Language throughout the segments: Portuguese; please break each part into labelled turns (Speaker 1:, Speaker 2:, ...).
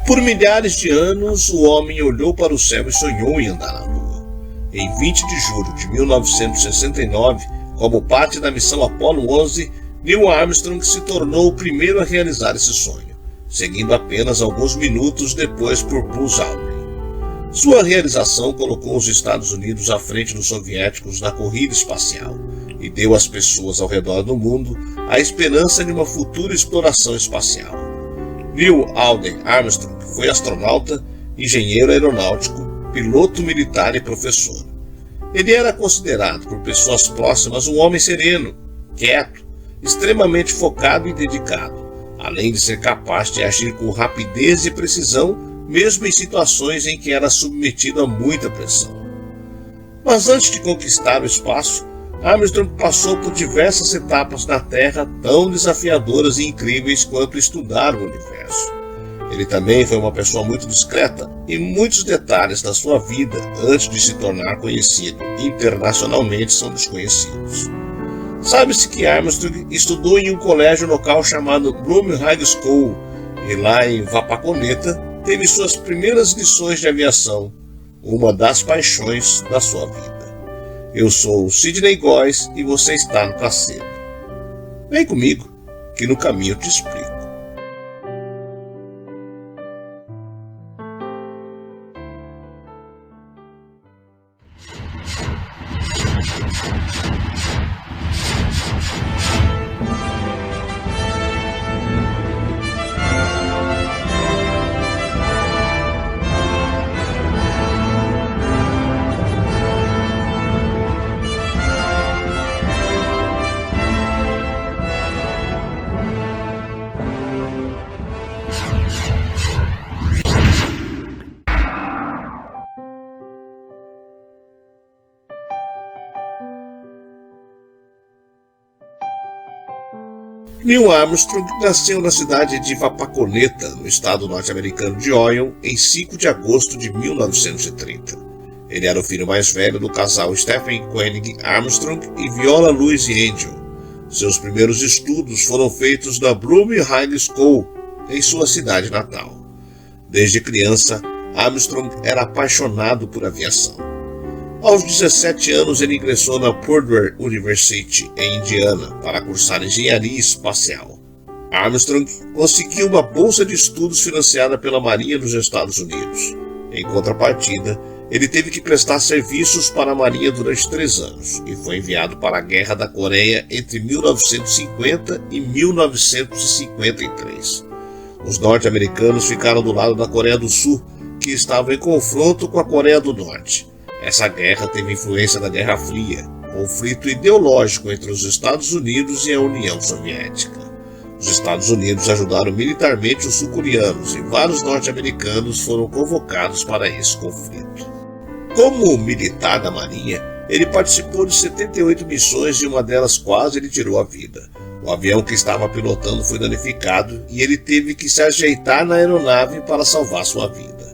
Speaker 1: Por milhares de anos, o homem olhou para o céu e sonhou em andar na Lua. Em 20 de julho de 1969, como parte da missão Apollo 11, Neil Armstrong se tornou o primeiro a realizar esse sonho, seguindo apenas alguns minutos depois por Buzz Aldrin. Sua realização colocou os Estados Unidos à frente dos soviéticos na corrida espacial e deu às pessoas ao redor do mundo a esperança de uma futura exploração espacial. Neil Alden Armstrong foi astronauta, engenheiro aeronáutico, piloto militar e professor. Ele era considerado por pessoas próximas um homem sereno, quieto, extremamente focado e dedicado, além de ser capaz de agir com rapidez e precisão, mesmo em situações em que era submetido a muita pressão. Mas antes de conquistar o espaço, Armstrong passou por diversas etapas na Terra tão desafiadoras e incríveis quanto estudar o universo. Ele também foi uma pessoa muito discreta e muitos detalhes da sua vida antes de se tornar conhecido internacionalmente são desconhecidos. Sabe-se que Armstrong estudou em um colégio local chamado Bloom High School e lá em Wapakoneta teve suas primeiras lições de aviação, uma das paixões da sua vida. Eu sou o Sidney Góes e você está no Placebo. Vem comigo, que no caminho eu te explico. Neil Armstrong nasceu na cidade de Wapakoneta, no estado norte-americano de Ohio, em 5 de agosto de 1930. Ele era o filho mais velho do casal Stephen Koenig Armstrong e Viola Louise Angel. Seus primeiros estudos foram feitos na Bloom High School, em sua cidade natal. Desde criança, Armstrong era apaixonado por aviação. Aos 17 anos, ele ingressou na Purdue University, em Indiana, para cursar engenharia espacial. Armstrong conseguiu uma bolsa de estudos financiada pela Marinha dos Estados Unidos. Em contrapartida, ele teve que prestar serviços para a Marinha durante 3 anos e foi enviado para a Guerra da Coreia entre 1950 e 1953. Os norte-americanos ficaram do lado da Coreia do Sul, que estava em confronto com a Coreia do Norte. Essa guerra teve influência da Guerra Fria, conflito ideológico entre os Estados Unidos e a União Soviética. Os Estados Unidos ajudaram militarmente os sul-coreanos e vários norte-americanos foram convocados para esse conflito. Como militar da Marinha, ele participou de 78 missões e uma delas quase ele tirou a vida. O avião que estava pilotando foi danificado e ele teve que se ajeitar na aeronave para salvar sua vida.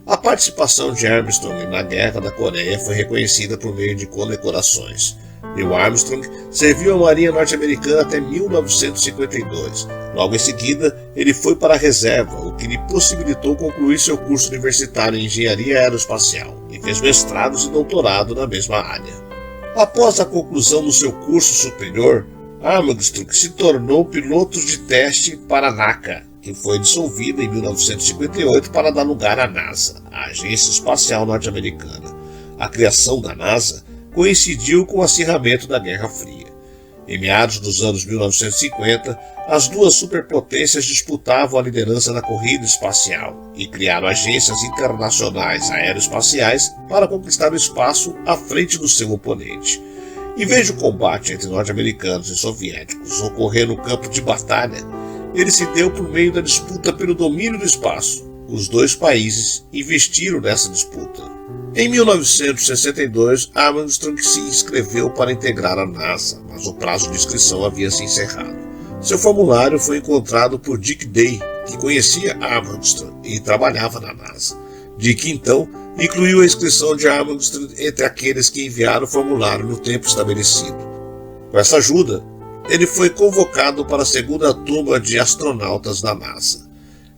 Speaker 1: A participação de Armstrong na Guerra da Coreia foi reconhecida por meio de condecorações. Neil Armstrong serviu a Marinha norte-americana até 1952. Logo em seguida, ele foi para a reserva, o que lhe possibilitou concluir seu curso universitário em engenharia aeroespacial e fez mestrados e doutorado na mesma área. Após a conclusão do seu curso superior, Armstrong se tornou piloto de teste para a NACA, que foi dissolvida em 1958 para dar lugar à NASA, a Agência Espacial Norte-Americana. A criação da NASA coincidiu com o acirramento da Guerra Fria. Em meados dos anos 1950, as duas superpotências disputavam a liderança da corrida espacial e criaram agências internacionais aeroespaciais para conquistar o espaço à frente do seu oponente. Em vez do combate entre norte-americanos e soviéticos ocorrer no campo de batalha, ele se deu por meio da disputa pelo domínio do espaço. Os dois países investiram nessa disputa. Em 1962, Armstrong se inscreveu para integrar a NASA, mas o prazo de inscrição havia se encerrado. Seu formulário foi encontrado por Dick Day, que conhecia Armstrong e trabalhava na NASA. Dick, então, incluiu a inscrição de Armstrong entre aqueles que enviaram o formulário no tempo estabelecido. Com essa ajuda, ele foi convocado para a segunda turma de astronautas da NASA.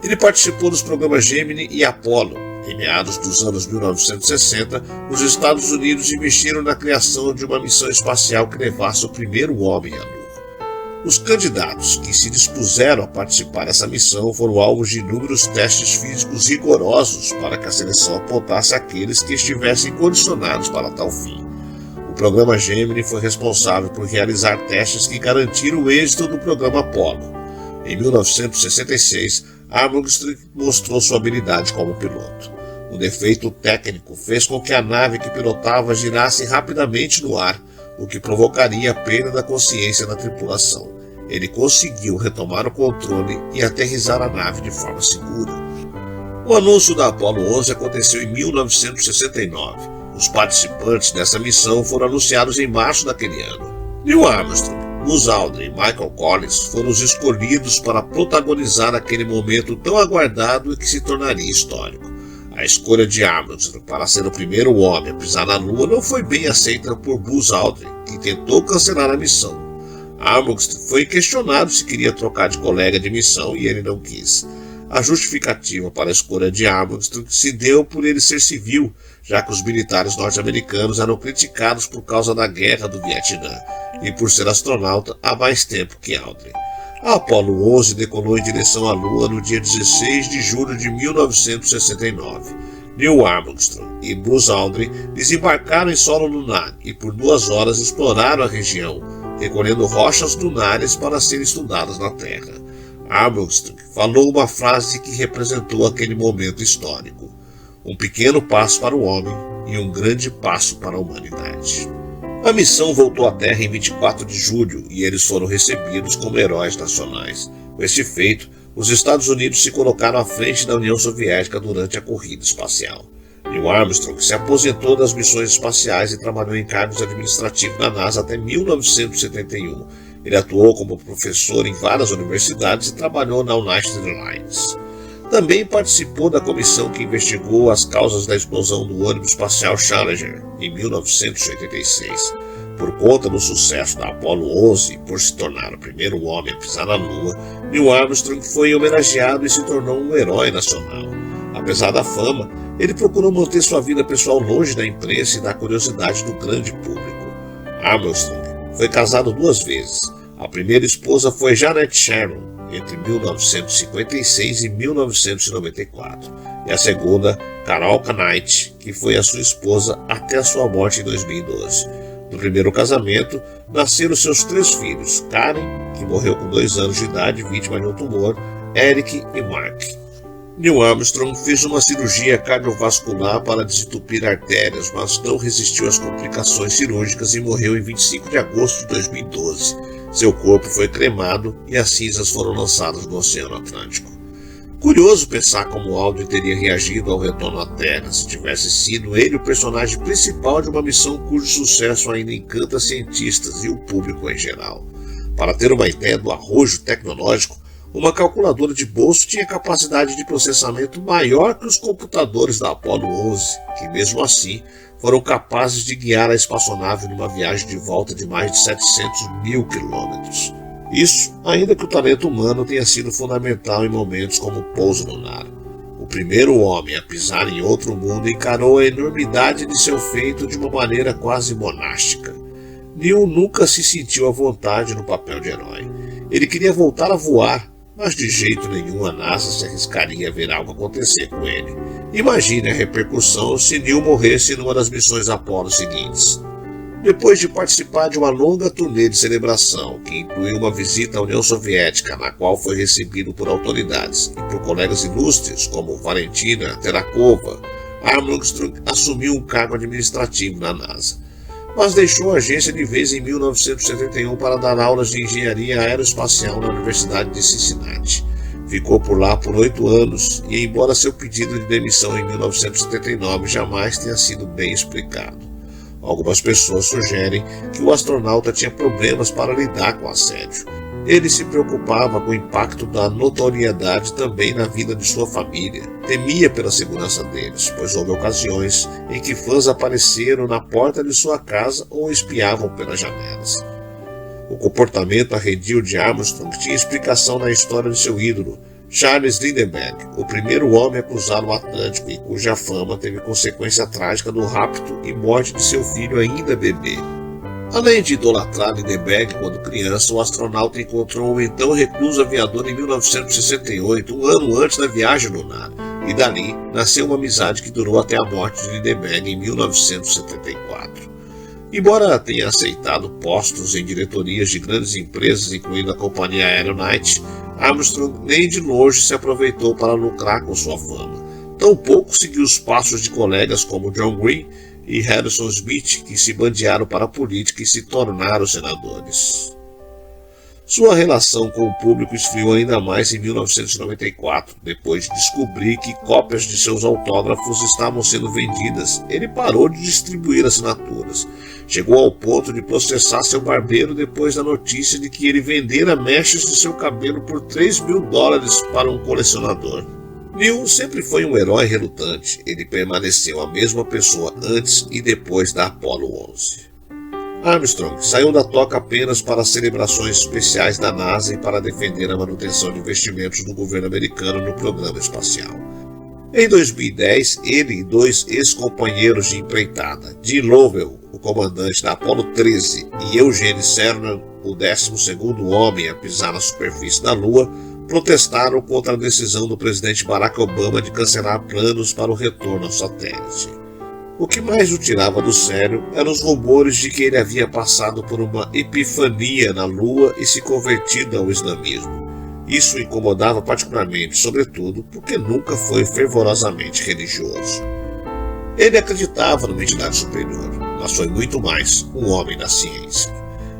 Speaker 1: Ele participou dos programas Gemini e Apollo. Em meados dos anos 1960, os Estados Unidos investiram na criação de uma missão espacial que levasse o primeiro homem à Lua. Os candidatos que se dispuseram a participar dessa missão foram alvos de inúmeros testes físicos rigorosos para que a seleção apontasse aqueles que estivessem condicionados para tal fim. O programa Gemini foi responsável por realizar testes que garantiram o êxito do programa Apollo. Em 1966, Armstrong mostrou sua habilidade como piloto. Um defeito técnico fez com que a nave que pilotava girasse rapidamente no ar, o que provocaria a perda da consciência da tripulação. Ele conseguiu retomar o controle e aterrissar a nave de forma segura. O anúncio da Apollo 11 aconteceu em 1969. Os participantes dessa missão foram anunciados em março daquele ano. Neil Armstrong, Buzz Aldrin e Michael Collins foram os escolhidos para protagonizar aquele momento tão aguardado e que se tornaria histórico. A escolha de Armstrong para ser o primeiro homem a pisar na Lua não foi bem aceita por Buzz Aldrin, que tentou cancelar a missão. Armstrong foi questionado se queria trocar de colega de missão e ele não quis. A justificativa para a escolha de Armstrong se deu por ele ser civil, já que os militares norte-americanos eram criticados por causa da guerra do Vietnã e por ser astronauta há mais tempo que Aldrin. A Apollo 11 decolou em direção à Lua no dia 16 de julho de 1969. Neil Armstrong e Buzz Aldrin desembarcaram em solo lunar e por 2 horas exploraram a região, recolhendo rochas lunares para serem estudadas na Terra. Armstrong falou uma frase que representou aquele momento histórico: um pequeno passo para o homem e um grande passo para a humanidade. A missão voltou à Terra em 24 de julho e eles foram recebidos como heróis nacionais. Com esse feito, os Estados Unidos se colocaram à frente da União Soviética durante a corrida espacial. Neil Armstrong se aposentou das missões espaciais e trabalhou em cargos administrativos na NASA até 1971. Ele atuou como professor em várias universidades e trabalhou na United Airlines. Também participou da comissão que investigou as causas da explosão do ônibus espacial Challenger em 1986. Por conta do sucesso da Apollo 11 e por se tornar o primeiro homem a pisar na Lua, Neil Armstrong foi homenageado e se tornou um herói nacional. Apesar da fama, ele procurou manter sua vida pessoal longe da imprensa e da curiosidade do grande público. Armstrong foi casado 2 vezes. A primeira esposa foi Janet Sharon, entre 1956 e 1994, e a segunda, Carol Knight, que foi a sua esposa até a sua morte em 2012. No primeiro casamento, nasceram seus 3 filhos, Karen, que morreu com 2 anos de idade, vítima de um tumor, Eric e Mark. Neil Armstrong fez uma cirurgia cardiovascular para desentupir artérias, mas não resistiu às complicações cirúrgicas e morreu em 25 de agosto de 2012. Seu corpo foi cremado e as cinzas foram lançadas no Oceano Atlântico. Curioso pensar como Aldrin teria reagido ao retorno à Terra se tivesse sido ele o personagem principal de uma missão cujo sucesso ainda encanta cientistas e o público em geral. Para ter uma ideia do arrojo tecnológico, uma calculadora de bolso tinha capacidade de processamento maior que os computadores da Apollo 11, que mesmo assim foram capazes de guiar a espaçonave numa viagem de volta de mais de 700.000 quilômetros. Isso, ainda que o talento humano tenha sido fundamental em momentos como o pouso lunar. O primeiro homem a pisar em outro mundo encarou a enormidade de seu feito de uma maneira quase monástica. Neil nunca se sentiu à vontade no papel de herói. Ele queria voltar a voar, mas de jeito nenhum a NASA se arriscaria a ver algo acontecer com ele. Imagine a repercussão se Neil morresse numa das missões Apollo seguintes. Depois de participar de uma longa turnê de celebração, que incluiu uma visita à União Soviética, na qual foi recebido por autoridades e por colegas ilustres como Valentina Terrakova, Armstrong assumiu um cargo administrativo na NASA, mas deixou a agência de vez em 1971 para dar aulas de engenharia aeroespacial na Universidade de Cincinnati. Ficou por lá por 8 anos e, embora seu pedido de demissão em 1979 jamais tenha sido bem explicado, algumas pessoas sugerem que o astronauta tinha problemas para lidar com o assédio. Ele se preocupava com o impacto da notoriedade também na vida de sua família. Temia pela segurança deles, pois houve ocasiões em que fãs apareceram na porta de sua casa ou espiavam pelas janelas. O comportamento arredio de Armstrong tinha explicação na história de seu ídolo, Charles Lindbergh, o primeiro homem a cruzar o Atlântico e cuja fama teve consequência trágica no rapto e morte de seu filho ainda bebê. Além de idolatrar Lindbergh quando criança, o astronauta encontrou o então recluso aviador em 1968, um ano antes da viagem lunar, e dali nasceu uma amizade que durou até a morte de Lindbergh em 1974. Embora tenha aceitado postos em diretorias de grandes empresas, incluindo a companhia aérea United, Armstrong nem de longe se aproveitou para lucrar com sua fama. Tampouco seguiu os passos de colegas como John Green e Harrison Smith, que se bandearam para a política e se tornaram senadores. Sua relação com o público esfriou ainda mais em 1994, depois de descobrir que cópias de seus autógrafos estavam sendo vendidas. Ele parou de distribuir assinaturas. Chegou ao ponto de processar seu barbeiro depois da notícia de que ele vendera mechas de seu cabelo por $3.000 para um colecionador. Neil sempre foi um herói relutante. Ele permaneceu a mesma pessoa antes e depois da Apollo 11. Armstrong saiu da toca apenas para celebrações especiais da NASA e para defender a manutenção de investimentos do governo americano no programa espacial. Em 2010, ele e dois ex-companheiros de empreitada, Jim Lovell, o comandante da Apollo 13, e Eugene Cernan, o 12º homem a pisar na superfície da Lua, protestaram contra a decisão do presidente Barack Obama de cancelar planos para o retorno ao satélite. O que mais o tirava do sério eram os rumores de que ele havia passado por uma epifania na Lua e se convertido ao islamismo. Isso o incomodava particularmente, sobretudo porque nunca foi fervorosamente religioso. Ele acreditava numa entidade superior, mas foi muito mais um homem da ciência.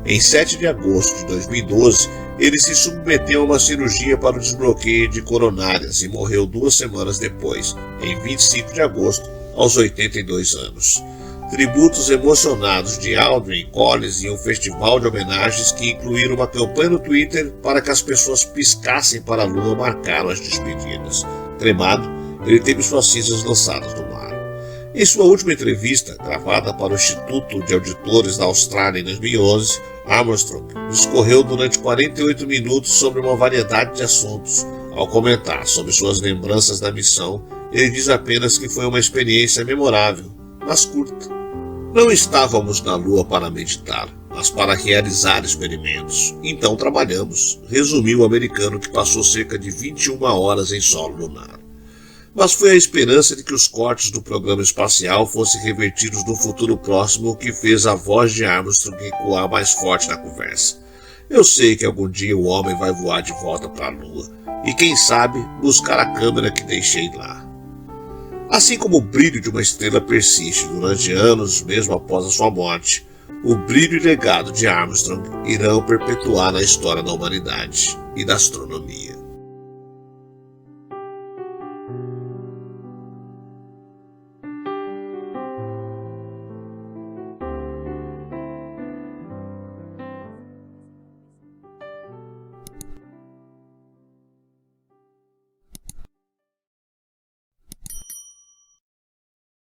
Speaker 1: Em 7 de agosto de 2012, ele se submeteu a uma cirurgia para o desbloqueio de coronárias e morreu 2 semanas depois, em 25 de agosto, aos 82 anos. Tributos emocionados de Aldrin, Collins e um festival de homenagens que incluíram uma campanha no Twitter para que as pessoas piscassem para a Lua marcaram as despedidas. Cremado, ele teve suas cinzas lançadas no mar. Em sua última entrevista, gravada para o Instituto de Auditores da Austrália em 2011, Armstrong discorreu durante 48 minutos sobre uma variedade de assuntos. Ao comentar sobre suas lembranças da missão, ele diz apenas que foi uma experiência memorável, mas curta. Não estávamos na Lua para meditar, mas para realizar experimentos. Então trabalhamos, resumiu o americano que passou cerca de 21 horas em solo lunar. Mas foi a esperança de que os cortes do programa espacial fossem revertidos no futuro próximo o que fez a voz de Armstrong ecoar mais forte na conversa. Eu sei que algum dia o homem vai voar de volta para a Lua, e quem sabe buscar a câmera que deixei lá. Assim como o brilho de uma estrela persiste durante anos mesmo após a sua morte, o brilho e legado de Armstrong irão perpetuar na história da humanidade e da astronomia.